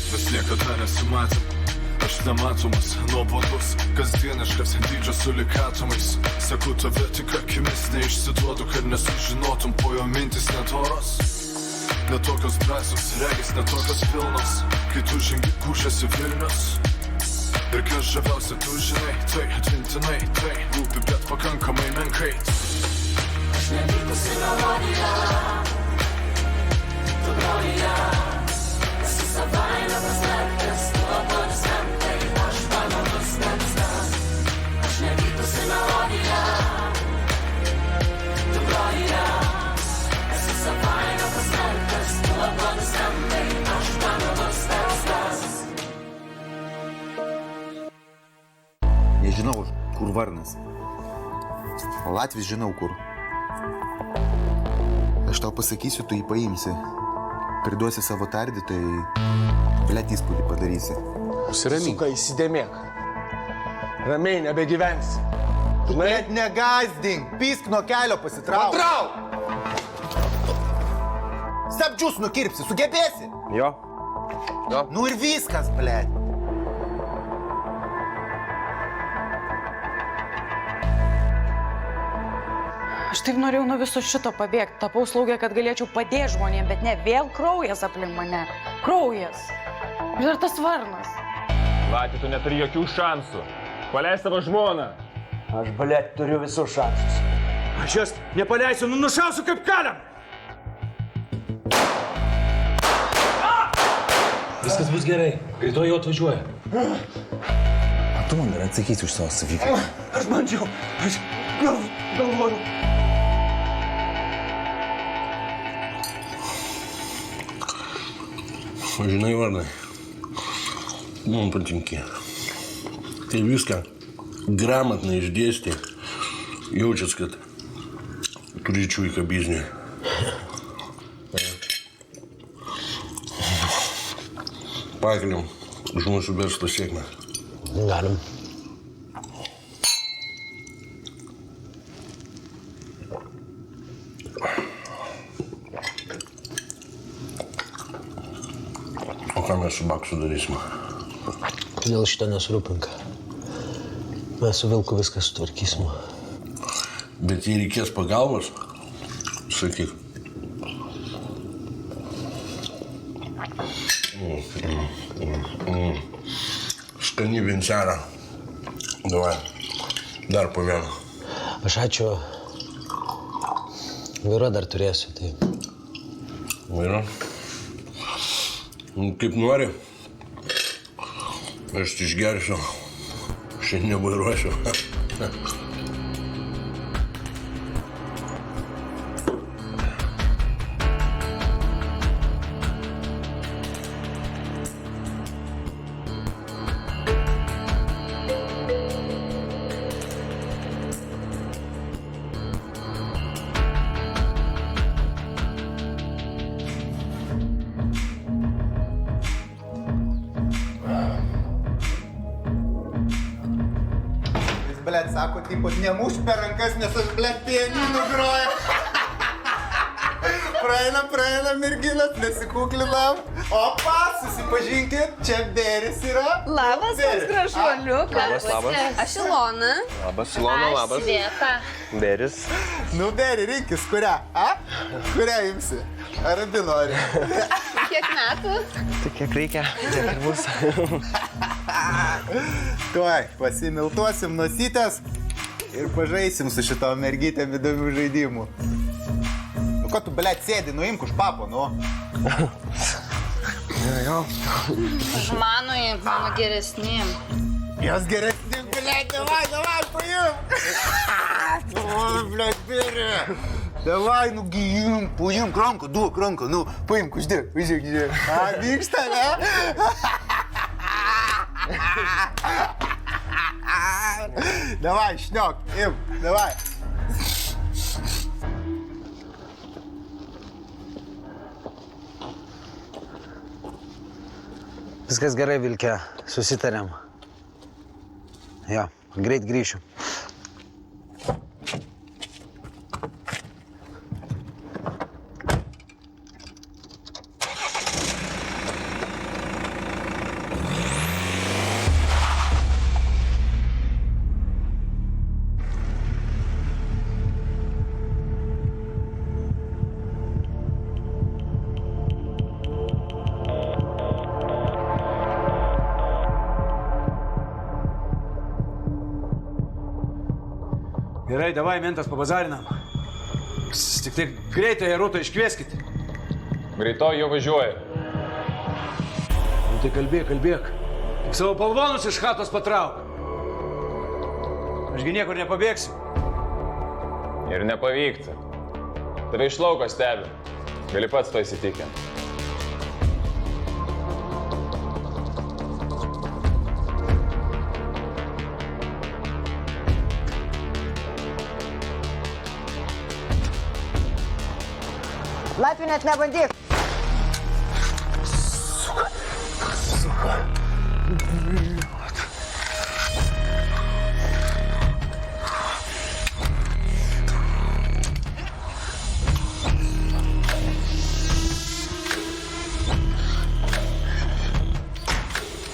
mes niekada nesimatėm. Aš nematomas, nuobodus, kasdieniškas dydžio su likatomais. Sakau tave tik akimis, neišsiduodu, kad nesužinotum, po jo mintis netoros. Netokios drąsios, regis netokios pilnos, kai tu žengi kūšėsi Vilnius. Ir kas žaviausia, tu žinai, tai atmintinai, tai rūpi, bet pakankamai menkai. Aš nevykusi melodija, tu brolija, esi savaime paslėptas, tu atrodo skamtai, aš mano nustenstas. Aš nevykusi melodija, tu brolija, esi savaime paslėptas, tu atrodo skamtai, aš mano nustenstas. Nežinau, kur Varnas. O Latvis žinau, kur. Aš tau pasakysiu, tu jį paimsi. Priduosi savo tardytojai, blet įspūdį padarysi. Užsiramink. Suka, įsidėmėk. Ramiai nebegyvensi. Tu blet negazdink, pisk nuo kelio pasitrauk. Patrauk! Stabdžius nukirpsi, sugebėsi? Jo. Nu ir viskas, blet. Aš taip norėjau nuo viso šito pabėgti. Tapau slaugė, kad galėčiau padėti žmonėm, bet ne, vėl kraujas aplink mane. Kraujas. Ir dar tas Varnas. Latė, tu neturi jokių šansų. Paleis savo žmoną. Aš, blet, turiu visus šansus. Aš jos nepaleisiu, nušausiu kaip kaliam. Viskas bus gerai. Rytoj jau atvažiuoja. O tu man dar atsakysi už savo savyką. Aš bandžiau. Aš galvoju. Žinai, Varnai, man patinki. Tai viską gramatnai išdėstė, jaučias, kad turi čiuiką biznį. Pakeliam už mūsų verslo sėkmę. Galim. O ką mes su Baksu darysime? Dėl šito nesirūpink. Mes su Vilku viską sutvarkysim. Bet jei reikės pagalbos, sakyk. Skani vincelę. Davai, dar po vieną. Aš ačiū. Vairo dar turėsiu, tai... Vairo? Kaip nori. Aš išgersiu. Šiandien nevairuosiu. Blet, sako, taip pat nemuš per rankas, nes aš, blet, pianinu groju. Praeina merginas, nesikuklinam. Opa, susipažinkit, čia Beris yra. Labas, koks gražuoliukas. Labas. Aš Ilona. Labas, Ilona, labas. Aš Sveta. Beris. Nu, Beri, rinkis, kurią, a? Kurią imsi? Ar abi nori? Kiek metų? Tai kiek reikia, tiek ir bus. Tuoj, pasimiltuosim nosytės ir pažaisim su šito mergytėm įdomių žaidimų. Nu, ko tu, blet, sėdi, nuimk už papo, nu? Mano geresni. Jos geresni, blet, davai, paim! O, blet, Beri! Davai, nu, imk, paimk ranką, duok ranką, nu, paimk, uždėk. A, vyksta, ne? Давай, šniok, im, davai. Viskas gerai, Vilke. Susitarėm. Jo, greit grįšiu. Gerai, davai, mentas pabazarinam. Tik tai greitai, Rūtą iškvieskit. Greitoji jau važiuoja. Nu tai kalbėk. Tik savo palvonus iš chatos patrauk. Ašgi niekur nepabėgsiu. Ir nepavykti. Tave iš lauko stebi. Gali pats to įsitikinti. Latvių net nebandyk.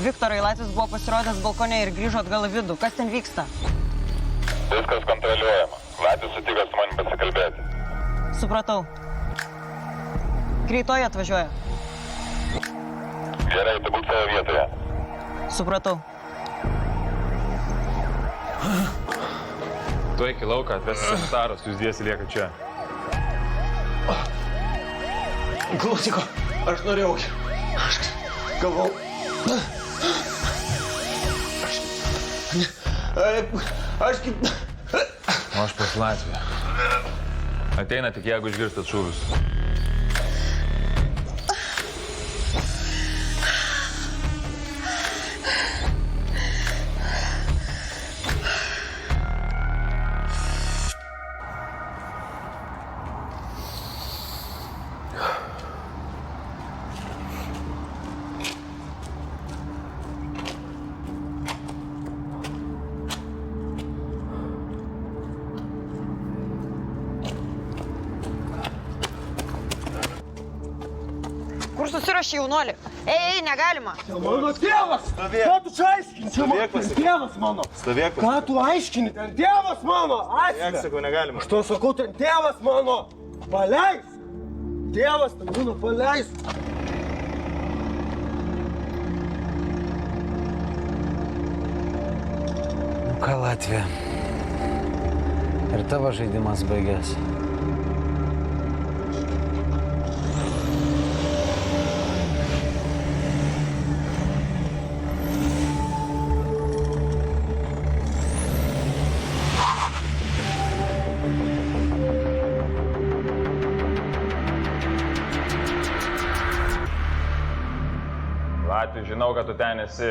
Viktorai, Latvis buvo pasirodęs balkone ir grįžo atgal į vidų. Kas ten vyksta? Viskas kontroliuojama. Latvis sutiko su manim pasikalbėti. Supratau. Greitoji atvažiuoja. Gerai, tu būk savo vietoje. Supratau. Tu eik į lauką, atvesi sanitaros, jūs dviesi lieka čia. Klausyko, aš norėjau. Aš galvau. O aš pas Latviją. Ateina tik jeigu išgirstat šūvius. Kur susirašė jaunuolį? Ei, negalima. Mano tėvas! Ką tu čia aiškini? Ten tėvas mano! Stovėk. Ką tu aiškini? Ten tėvas mano! Jak sakau, negalima. Aš to sakau, ten tėvas mano! Paleis! Tėvas ten būna, paleis! Nu ką, Latvija? Ir tavo žaidimas baigėsi. Latvi, žinau, kad tu ten esi.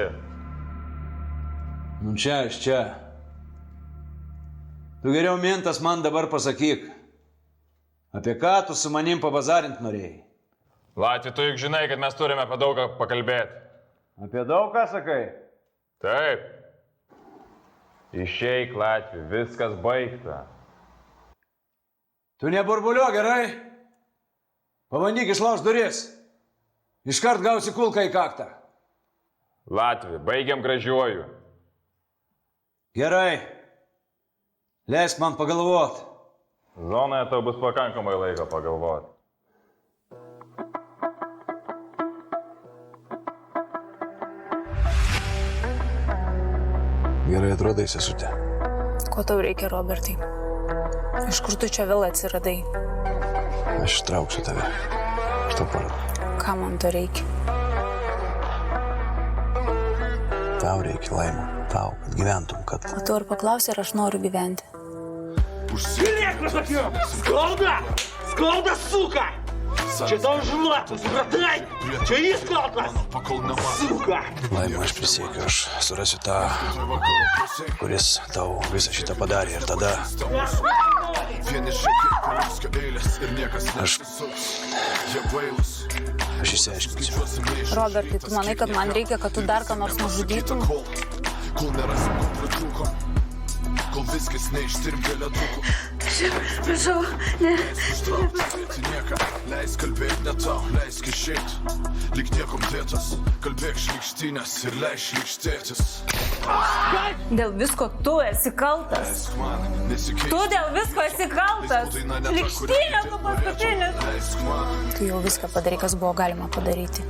Nu čia, aš čia. Tu geriau mintas man dabar pasakyk. Apie ką tu su manim pabazarint norėjai? Latvi, tu juk žinai, kad mes turime apie daugą pakalbėti. Apie daug ką sakai? Taip. Išeik, Latvi, viskas baigta. Tu neburbuliuok, gerai? Pabandyk išlaužt duris. Iškart gausi kulką į kaktą. Latvi, baigiam gražiuoju. Gerai. Leisk man pagalvot. Zonoje tau bus pakankamai laiko pagalvoti. Gerai atrodai, sesutė. Ko tau reikia, Robertai? Iš kur tu čia vėl atsiradai? Aš ištrauksiu tave. Aš tau parodau. Ką man to reikia? Tau reikia laimę. Tau, kad gyventum, kad... O tu ar paklausi, ar aš noriu gyventi? Skauda! Skauda, suka! Čia tau žluotų, supratai? Čia įskaudas! Suka! Laimę, aš prisiekiu, aš surasiu tą, kuris tau visą šitą padarė ir tada... Aš išsiaiškinsiu. Robertai, tu manai, kad man reikia, kad tu dar ką nors nužudytum? Kol viskas neištirpėlė trūko. Prašau, ne. Leisk kalbėk ne tau, leisk išeit. Lyg niekom dėtas, kalbėk šlykštynės ir leisk šlykštėtis. Dėl visko tu esi kaltas. Tu dėl visko esi kaltas. Šlykštynė tu paskutinis. Tu jau viską padarai, kas buvo galima padaryti.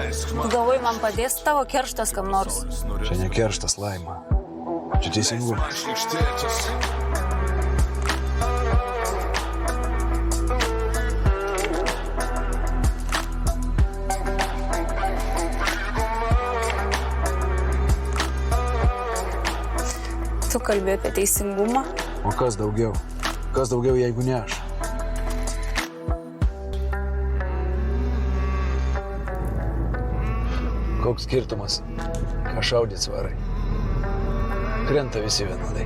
Tu galvoji, man padės tavo kerštas kam nors? Čia ne kerštas, Laima. Čia teisingumas. Man šlykštėtis. Tu kalbė apie teisingumą. O kas daugiau? Kas daugiau, jeigu ne aš? Koks skirtumas? Ką šaudyt svarai? Krenta visi vienodai.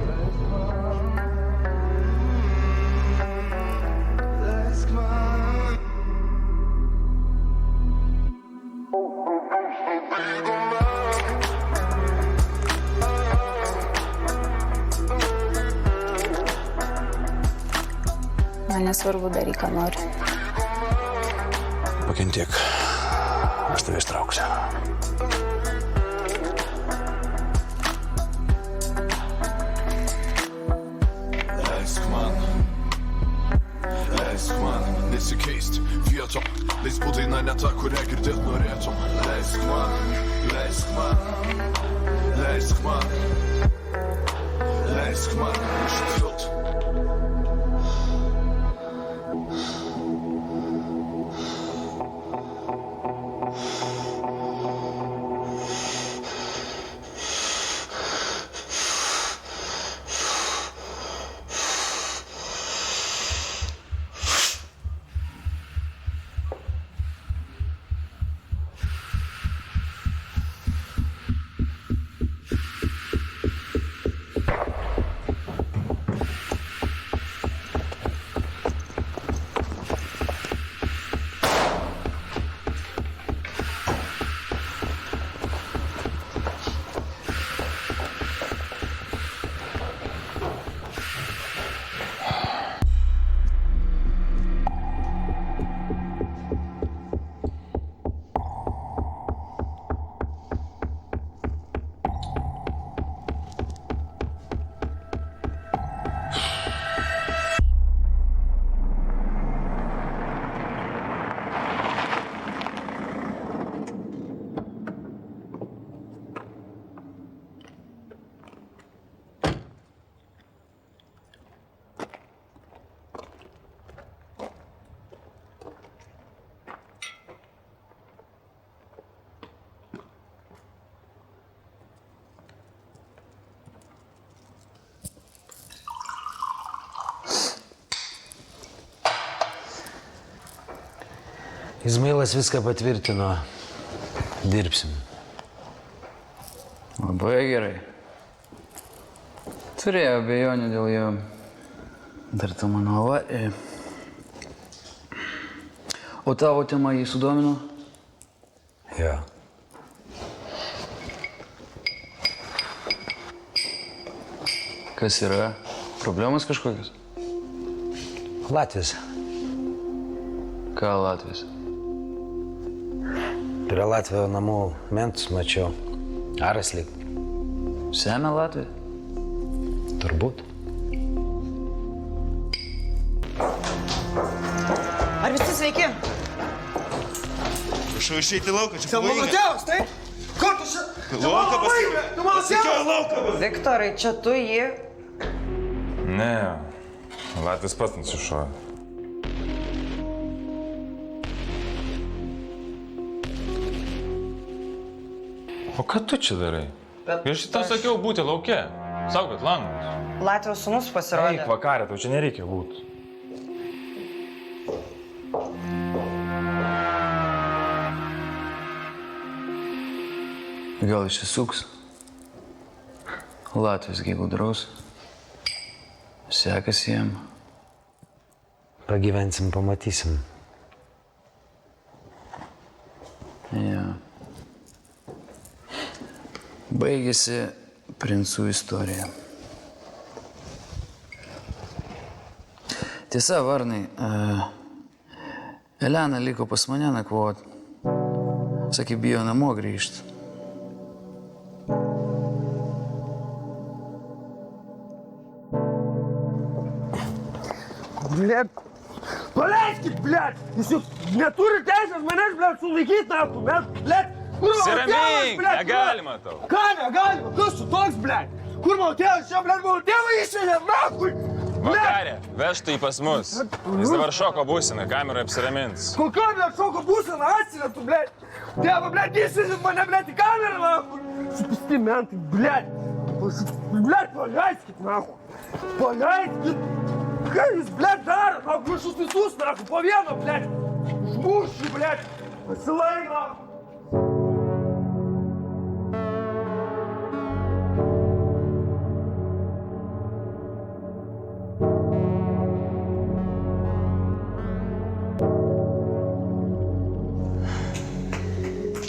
Man nesvarbu, daryk, ką nori. Pakentiek. Aš tave ištrauksiu. Leisk man nesikeist vietom. Laisvų daina ne ta, kurią girdėt norėtum. Leisk man, leisk man, leisk man, leisk man ištilt. Izmailas viską patvirtino. Dirbsim. Labai gerai. Turėjau abejonių dėl jo. Dar ta mano avarija. O tavo tema jį sudomino? Jo. Kas yra? Problemas kažkokios? Latvis. Ką Latvis? Prie Latvio namų mentus mačiau. Aras lyg. Semia Latvį? Turbūt. Ar visi sveiki? Prašau išeiti į lauką, čia Čia mano tėvas, taip? Ko tu čia? Lauką pasiekė. Tu mano tėvas? Lauką. Viktorai, čia tu jį. Ne, Latvis pats nusišojo. O ką tu čia darai? Aš tau sakiau būti lauke. Saugot langus. Latvijos sūnus pasirodė. Eik vakarė, tau čia nereikia būti. Gal išsisuks? Latvis gi gudraus. Sekasi jam. Pagyvensim, pamatysim. Ja. Baigėsi princų istorija. Tiesa, Varnai, Elena liko pas mane nakvot. Sakė, bijo namo grįžti. Блядь, paleiskit, blėt! Jūs juk neturi teisės manęs, blėt, sulaikyti, naftu, blėt! Siramink, negalima tau. Ką negalima? Kas tu toks, blėt? Kur mano tėvas? Čia, blėt, mano tėvą išvežė, nakui! Vakarė, vežtų jį pas mus. Jis dabar šoko būsina, kameroje apsiramins. Kokia, blėt, šoko būsina, atsinetu, blėt! Tėva, blėt, išvežė mane, blėt, į kamerą, nakui! Supisti mentai, blėt! Blėt, paleiskit, nakui! Paleiskit! Ką jūs, blėt, daro, nakui, aš jūs visus, nakui, po vieną, blėt! Žmušiu, blėt! Pasilaik, nakui!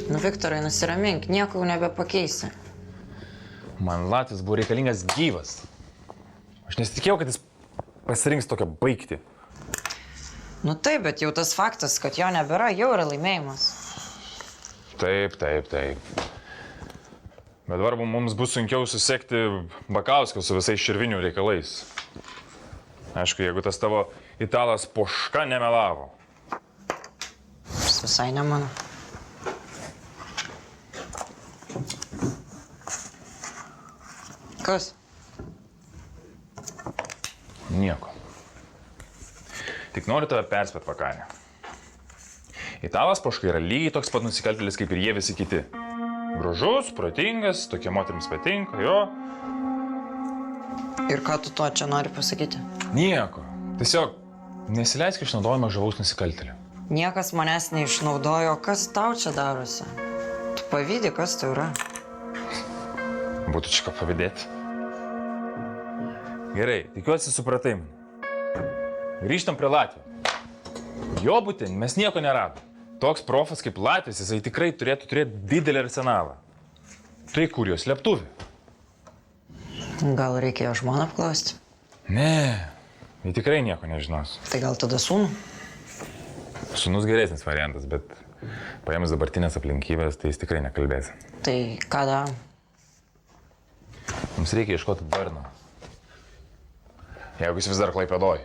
Nu, Viktorai, nusiramink, nieko jau nebepakeisi. Man Latvis buvo reikalingas gyvas. Aš nesitikėjau, kad jis pasirinks tokią baigtį. Nu taip, bet jau tas faktas, kad jo nebėra, jau yra laimėjimas. Taip. Bet dabar mums bus sunkiau susekti Bakauską su visais širvinių reikalais. Aišku, jeigu tas tavo italas Poška nemelavo. Jis visai ne mano. Kas? Nieko. Tik noriu tave perspėti, Vakarė. Italas Poška yra lygiai toks pat nusikaltėlis, kaip ir jie visi kiti. Gražus, protingas, tokie moterims patinka, jo. Ir ką tu to čia nori pasakyti? Nieko. Tiesiog nesileisk išnaudojimo žavaus nusikaltėlio. Niekas manęs neišnaudojo, kas tau čia darosi. Tu pavydi, kas tai yra. Būtų čia ką pavydėti. Gerai, tikiuosi supratai mane. Grįžtam prie Latvio. Jo būtent mes nieko neradom. Toks profas kaip Latvis, jisai tikrai turėtų turėti didelį arsenalą. Tai kur jos slėptuvė? Gal reikėjo žmoną apklausti? Ne, jie tikrai nieko nežinos. Tai gal tada sūnų? Sūnus geresnis variantas, bet paėmus dabartinės aplinkybės, tai jis tikrai nekalbės. Tai ką darom? Mums reikia ieškoti Barno. Jeigu jis vis dar Klaipėdoj.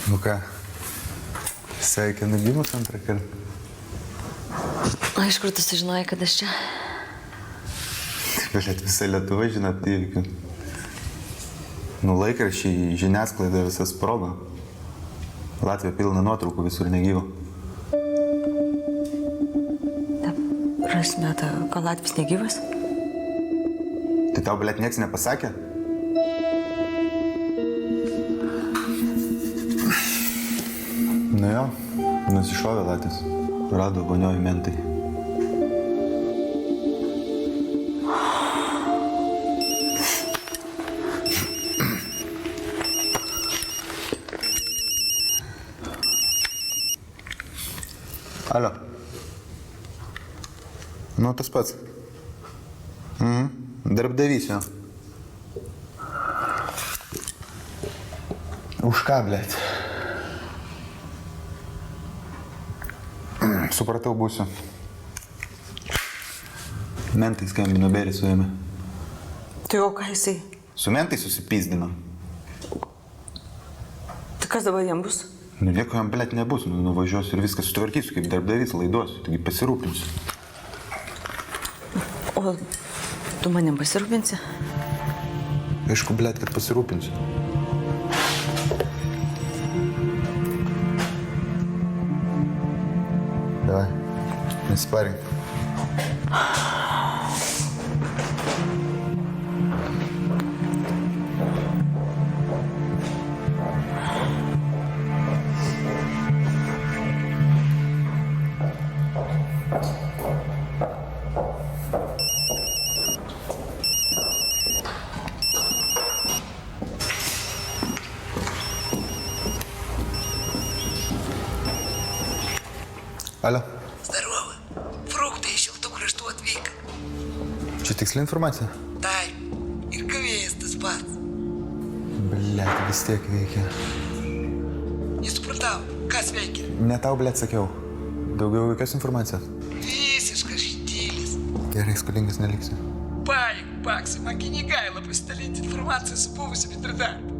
Nu ką, sveikinu gimus antrą kartą. Aišku, tu sužinojai, kad aš čia. Bet visą Lietuvą žinot įvykių. Nu laikraščiai, žiniasklaida visas sprogo. Latvija pilna nuotraukų, visur negyvo. Prasme, ką Latvis negyvas? Tai tau, blėt, nieks nepasakė? Nu jo, nusišovė Latvis. Rado vonioji mentai. Alio. Nu, tas pats. Darbdavys jo. Už ką, blėt? Supratau, būsiu. Mentai skambino, Berį suėmė. Tai o ką jisai? Su mentai susipizdino. Tai kas dabar jam bus? Nu, nieko jam, blėt, nebus. Nu, nuvažiuosiu ir viską sutvarkysiu, kaip darbdavys laiduosiu. Taigi pasirūpinsiu. O tu manim pasirūpinsi? Aišku, blėt, kad pasirūpinsiu. Davai, nesiparink. Alio. Zdarova. Fruktai iš šiltų kraštų atvyka. Čia tiksli informacija? Taip. Ir gavėjas tas pats. Blėt, vis tiek veikia. Nesupratau, kas veikia? Ne tau, blėt, sakiau. Daugiau jokios informacijos. Visiškas štilis. Gerai, skolingas neliksiu. Paik, paksi, man kinigaila pasidalinti informaciją su buvusiu bendradarbiu.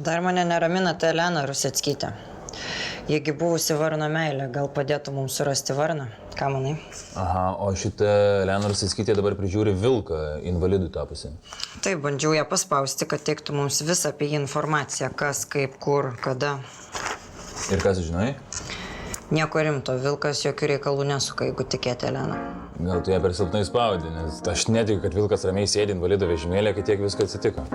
Dar mane neramina ta Elena Ruseckytė. Jiegi buvusi Varno meilė, gal padėtų mums surasti Varną? Ką manai? Aha, o šitą Elena Ruseckytė dabar prižiūri vilką, invalidų tapusi. Taip, bandžiau ją paspausti, kad teiktų mums visą apie jį informaciją, kas, kaip, kur, kada. Ir ką sužinojai? Nieko rimto, vilkas jokių reikalų nesuka, jeigu tikėti Elena. Gal tu ją per silpnai spaudi, nes aš netikiu, kad vilkas ramiai sėdi invalido vežimėlė, kai tiek visko atsitiko.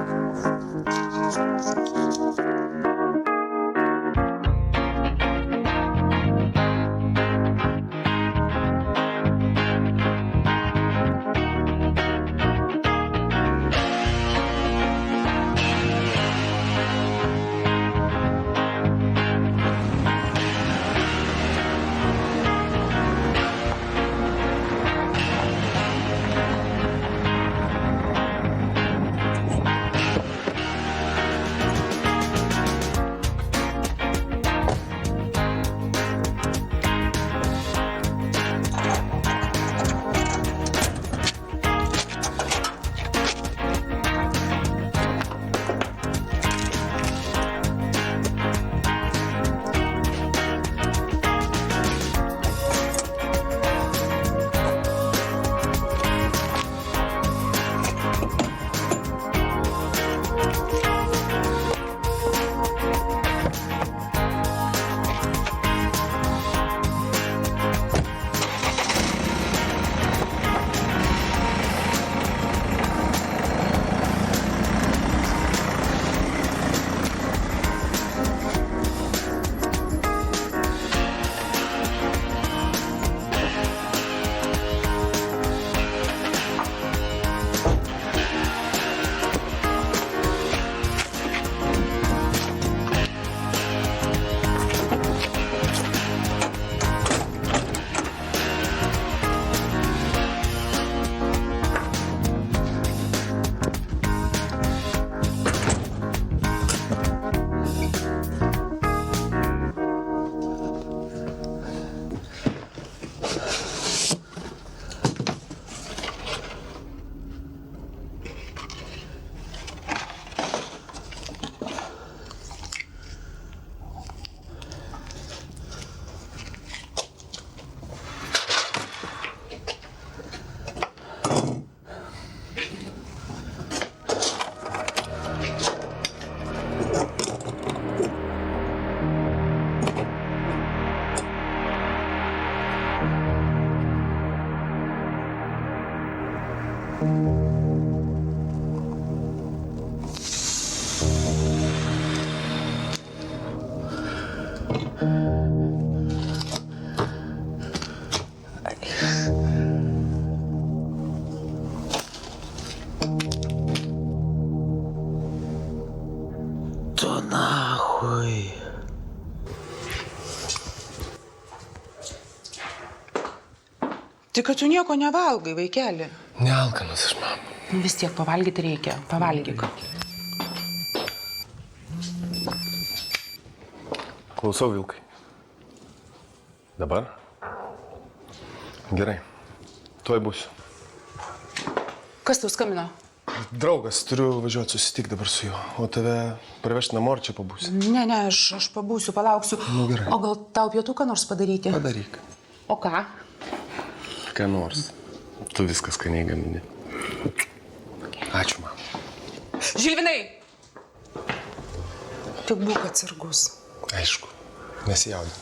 Tai kad tu nieko nevalgai, vaikeli. Nealkanas aš, mama. Vis tiek pavalgyti reikia. Pavalgyk. Klausau, vilkai. Dabar? Gerai. Tuoj būsiu. Kas tau skambino? Draugas, turiu važiuoti susitikti dabar su juo. O tave parvežti namo ar čia pabūsi? Ne, aš pabūsiu, palauksiu. Nu, gerai. O gal tau pietų ką nors padaryti? Padaryk. O ką? Ką nors. Tu viskas skaniai gamini. Ačiū, mama. Žilvinai! Tik būk atsargus. Aišku, nesijaudin.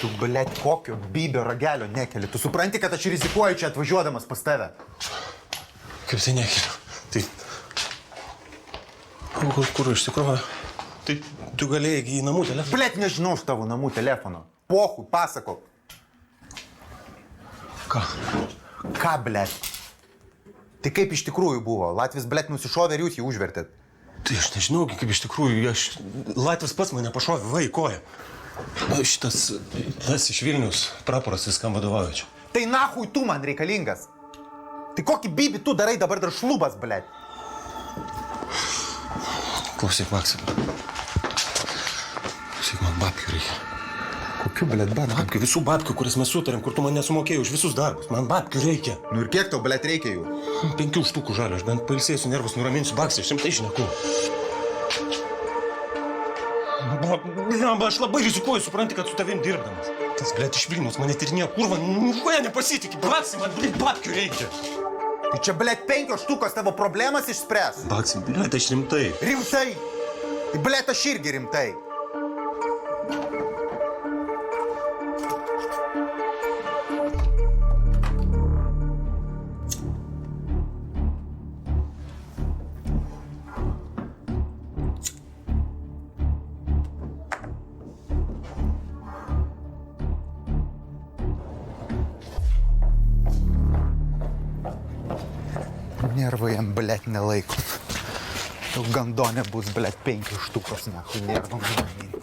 Tu, blėt, kokio bybio ragelio nekeli. Tu supranti, kad aš rizikuoju čia atvažiuodamas pas tave? Kaip tai nekeliu? Tai... Kur iš tikrųjų? Tai tu galėjai į namų telefoną? Blėt, nežinau iš tavo namų telefono. Pohui, pasakok. Ką? Ką, blėt? Tai kaip iš tikrųjų buvo? Latvis, blėt, nusišovė ir jūs jį užvertėt. Tai aš nežinau, kaip iš tikrųjų. Latvis pats mane pašovė, va, į koją. Šitas iš Vilnius praporas viskam vadovauja čia. Tai nahui tu man reikalingas. Tai kokį bybį tu darai dabar dar šlubas, blėt? Klausyk, Maksai. Klausyk, man babkių reikia. Kokių, blėt, babkių? Babkių, visų babkių, kurias mes sutarėm, kur tu man nesumokėjai už visus darbus. Man babkių reikia. Nu ir kiek tau, blėt, reikia jų? 5 štukų žalio, aš bent pailsėsiu, nervus nuraminsiu, Baksai, aš rimtai šneku. Aš labai rizikuoju, supranti, kad su tavim dirbdamas. Tas, blėt, iš Vilnius mane tyrinėjo, kurva, niekuoja nepasitikė. Baksai, man, blėt, babkių reikia. Tai čia, blėt, 5 štukos tavo problemas išspręs. Baksai, blėt, aš rimtai. Rimtai? Tai, blėt, aš irgi rimtai. Nervai jam, blėt, nelaiko. Jau gandonė bus, blėt, 5 štukos, nahui, nervom nuraminti.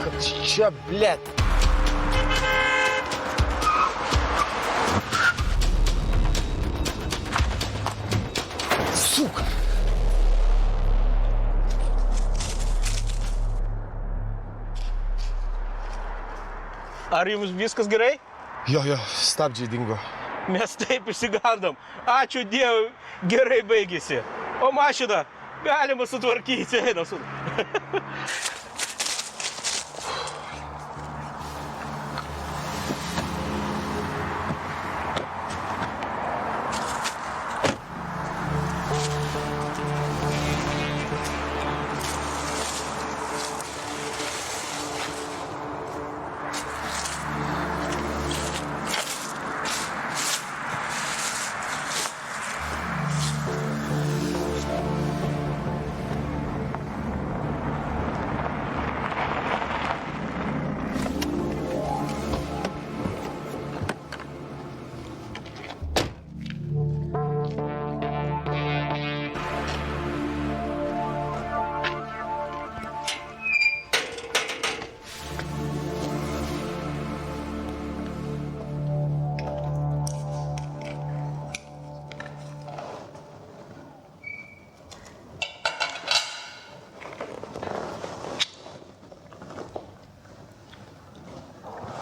Kas čia, blėt? Сука! Ar jums viskas gerai? Jo, stabdžiai dingo. Mes taip išsigandom. Ačiū Dievui, gerai baigėsi. O mašiną galima sutvarkyti. Eina su...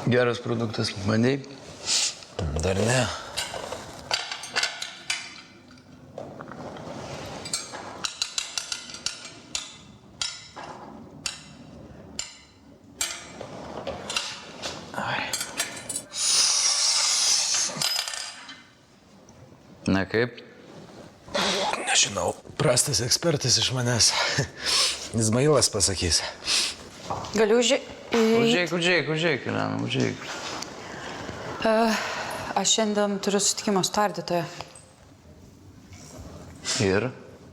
Geras produktas. Bandėjai? Dar ne. Na kaip? Nežinau, prastas ekspertas iš manęs. Izmailas pasakys. Galiu Užeik, Elena, užeik. Aš šiandien turiu susitikimą su tardytoja. Ir?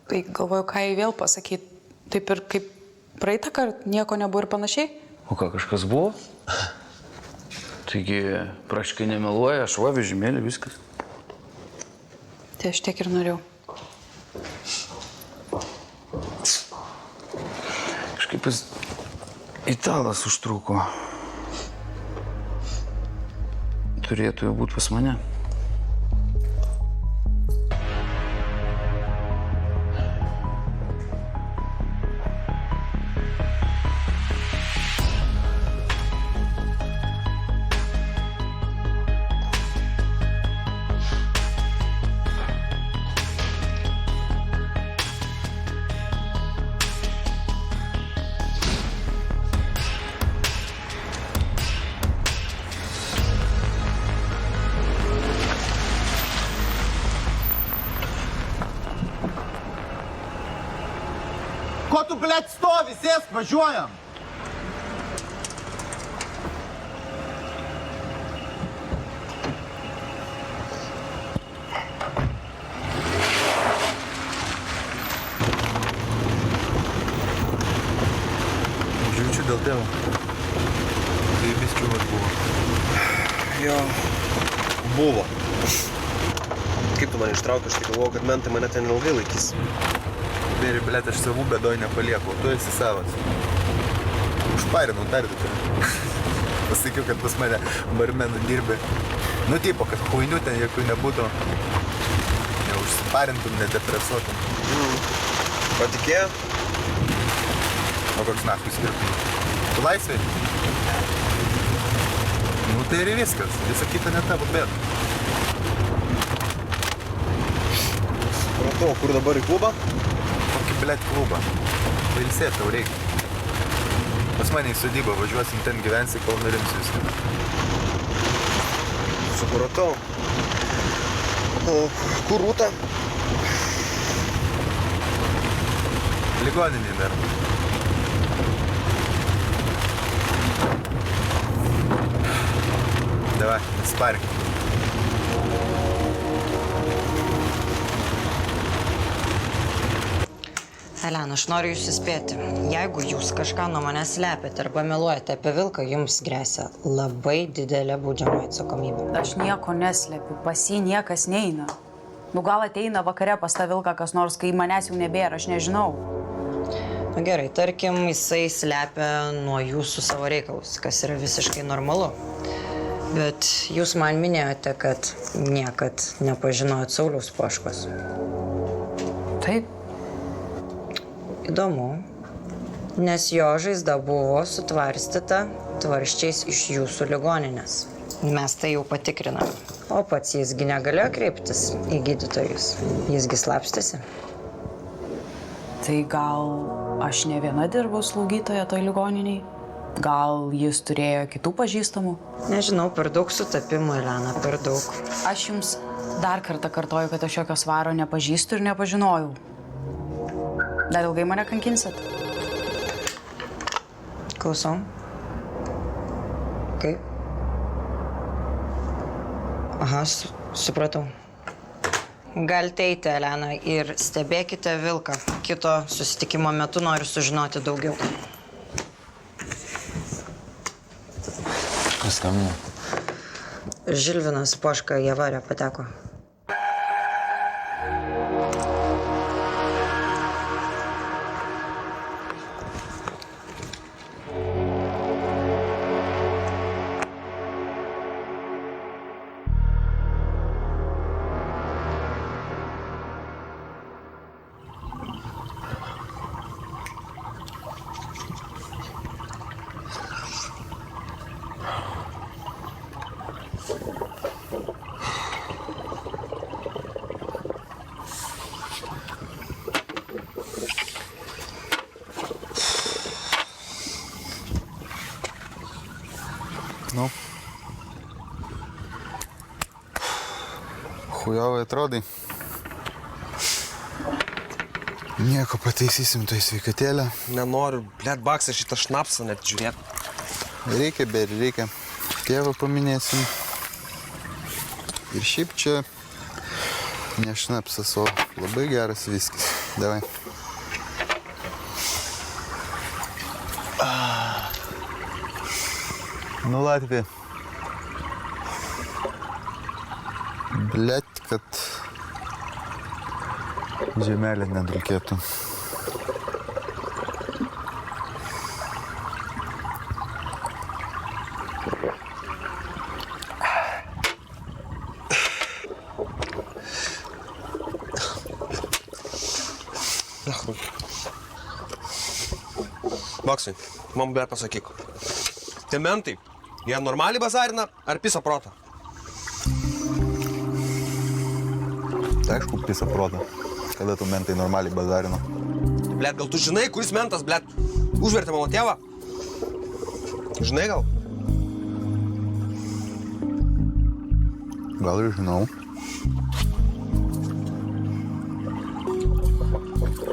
Tai galvoju, ką jai vėl pasakyti. Taip ir kaip praeitą kartą, nieko nebuvo ir panašiai. O ką, kažkas buvo? Taigi, praškai nemeluoja, šuo, vežimėlį, viskas. Tai aš tiek ir norėjau. Kažkaip jis italas užtruko. Turėtų jau būti pas mane. Ko tu, blėt, stovi, sėsk, važiuojam. Jaučiu dėl tėvo. Tai vis čiūmas buvo. Jo, buvo. Kaip tu mane ištraukai, aš tik galvojau, kad mentai mane ten ilgai laikys. Bėri, blėt, aš savų bėdoj nepalieku, tu esi savas. Užparinau tardytoją. Pasakiau, kad pas mane barmenų dirbi. Nu, tipo, kad huinių ten jokių nebūtų. Neužsiparintum, nedepresuotum. Patikėjo? O koks nachui skirtum? Tu laisvė? Nu, tai ir viskas. Visa kita ne tavo bėda. Supratau, kur dabar į klubą? Kokį, blėt, klubą. Pailsėt tau reikia. Pas mane į sodybą važiuosim, ten gyvensi, kol nurimsi viską. Supratau. O kur Rūta? Ligoninėj dar. Davai, nespark. Elena, aš noriu jūs įspėti. Jeigu jūs kažką nuo manęs slepiate arba meluojate apie vilką, jums gresia labai didelė baudžiamoji atsakomybė. Aš nieko neslepiu, pas jį niekas neina. Nu gal ateina vakare pas tą vilką kas nors, kai manęs jau nebėra, aš nežinau. Na gerai, tarkim, jisai slepia nuo jūsų savo reikalus, kas yra visiškai normalu. Bet jūs man minėjote, kad niekad nepažinojot Sauliaus Poškos. Taip. Įdomu, nes jo žaizda buvo sutvarstyta tvarsčiais iš jūsų ligoninės. Mes tai jau patikriname. O pats jisgi negalėjo kreiptis į gydytojus. Jisgi slapstėsi. Tai gal aš ne viena dirbau slaugytoja toj ligoniniai? Gal jis turėjo kitų pažįstamų? Nežinau, per daug sutapimų, Elena, per daug. Aš jums dar kartą kartoju, kad aš jokio Svaro nepažįstu ir nepažinojau. Dar ilgai mane kankinsit? Klausau. Kaip? Aha, supratau. Galite eiti, Elena, ir stebėkite vilką. Kito susitikimo metu noriu sužinoti daugiau. Kas skambino? Žilvinas Poška į avariją pateko. Nu. Hujovai atrodai. Nieko, pataisysim tai sveikatėlę. Nenoriu, blėt, Baksai, šitą šnapsą net žiūrėt. Reikia, Beri, reikia. Tėvą paminėsim. Ir šiaip čia ne šnapsas, o labai geras viskis. Davai. Nu, Latvija. Blet, kad žemelė nedulkėtų. Baksai, man blet pasakyk. Tie mentai, jie normaliai bazarina ar pisa protą? Tai aišku, pisa protą. Kada tu mentai normaliai bazarino? Blet, gal tu žinai, kuris mentas, blet, užvertė mano tėvą? Žinai gal? Gal ir žinau.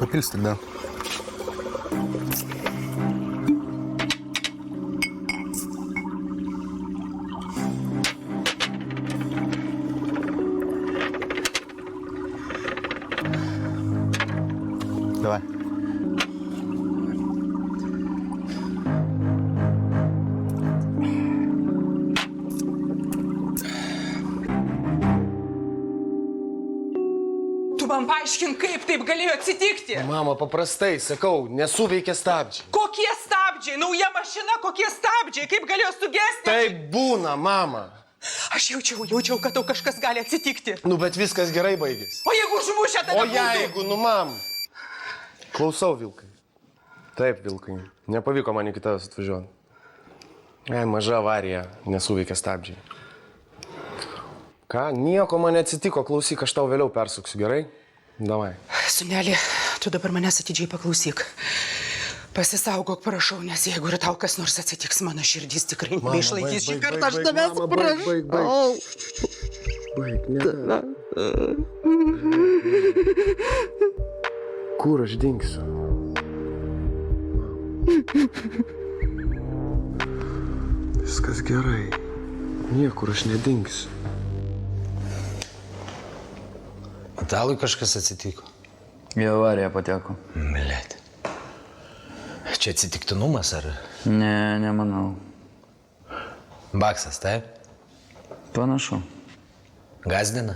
Papilstik dar. Давай. Tu man paaiškink, kaip taip galėjo atsitikti. Mama, paprastai, sakau, nesuveikė stabdžiai. Kokie stabdžiai? Nauja mašina, kokie stabdžiai? Kaip galėjo sugesti? Taip būna, mama. Aš jaučiau, kad tau kažkas gali atsitikti. Nu, bet viskas gerai baigėsi. O jeigu užmušė tave? O jeigu, nu, mam. Klausau, Vilkai. Taip, Vilkai. Nepavyko man iki tavęs atvažiuoti. Maža avarija, nesuveikė stabdžiai. Ką, nieko man neatsitiko, klausyk, aš tau vėliau persuksiu, gerai? Davai. Sūneli, tu dabar manęs atidžiai paklausyk. Pasisaugok, prašau, nes jeigu ir tau kas nors atsitiks, mano širdis tikrai neišlaikys šį kartą, aš tavęs prašau. Baig, ne. Kur aš dingsiu? Viskas gerai. Niekur aš nedingsiu. Italui kažkas atsitiko. Į avariją pateko. Blet. Čia atsitiktinumas, ar? Ne, nemanau. Baksas, taip? Panašu. Gazdina?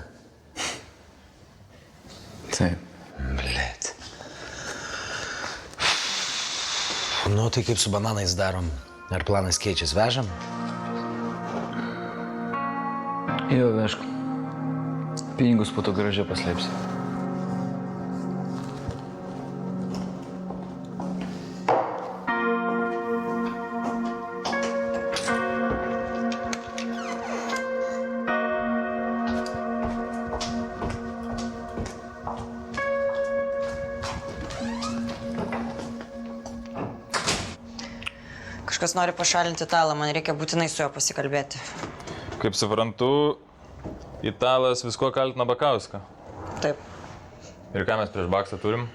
Taip. Blet. Nu, tai kaip su bananais darom? Ar planas keičias, vežam? Jo, vežk. Pinigus po to garaže paslėpsi. Kažkas nori pašalinti Italą, man reikia būtinai su juo pasikalbėti. Kaip suprantu, Italas visko kaltina Bakauską. Taip. Ir ką mes prieš Baksą turim?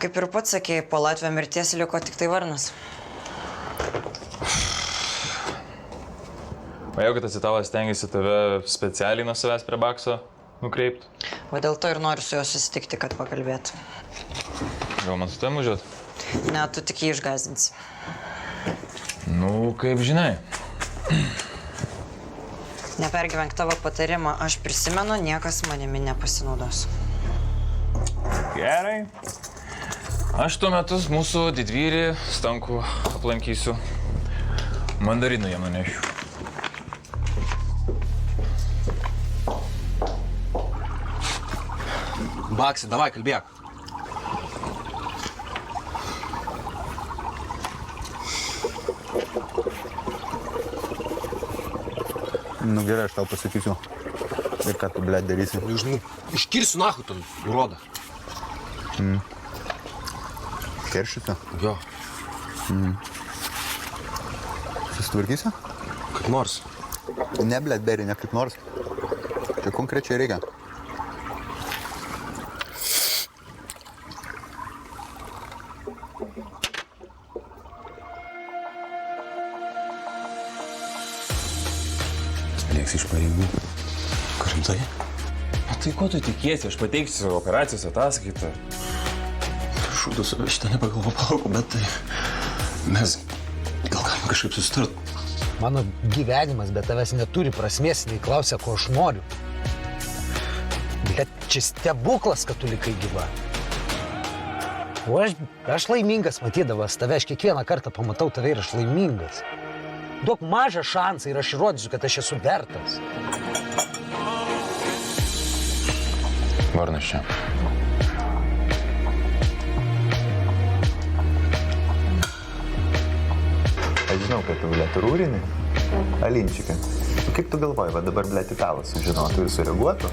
Kaip ir pats sakėjai, po Latvio mirties liko tik tai Varnas. O jeigu tas Italas stengiasi tave specialiai nuo savęs prie Bakso nukreipti? O dėl to ir noriu su juo susitikti, kad pakalbėtų. Gal man su tavim važiuot? Ne, tu tik jį išgazdinsi. Nu, kaip žinai. Nepergyvenk tavo patarimą, aš prisimenu, niekas manimi nepasinaudos. Gerai. Aš tuo metus mūsų didvyrį Stankų aplankysiu. Mandarinų jam nunešiu. Baksi, davai, kalbėk. Nu gerai, aš tau pasakysiu. Ir ką tu, blėt, darysi? Iškirsiu nahu, tu urodą. Keršysi? Jo. Susitvarkysi? Kaip nors. Ne, blėt, Beri, ne kaip nors. Čia konkrečiai reikia. Lieks iš pareigų. Rimtai? O tai ko tu tikiesi, aš pateiksiu operacijos ataskaitą. Šūdas, šitą nepagalvo palauk, bet tai... Mes gal galim kažkaip susitart. Mano gyvenimas be tavęs neturi prasmės, nei klausia, ko aš noriu. Bet čia stebuklas, kad tu likai gyva. O aš laimingas matydamas tave, aš kiekvieną kartą pamatau tave ir aš laimingas. Duok mažą šansą ir aš įrodysiu, kad aš esu vertas. Varnas čia. Aš žinau, kad tu, blėt, rūrinį. Alinčikai. Kaip tu galvoji, va dabar, blėt, italas sužinotų ir sureaguotų?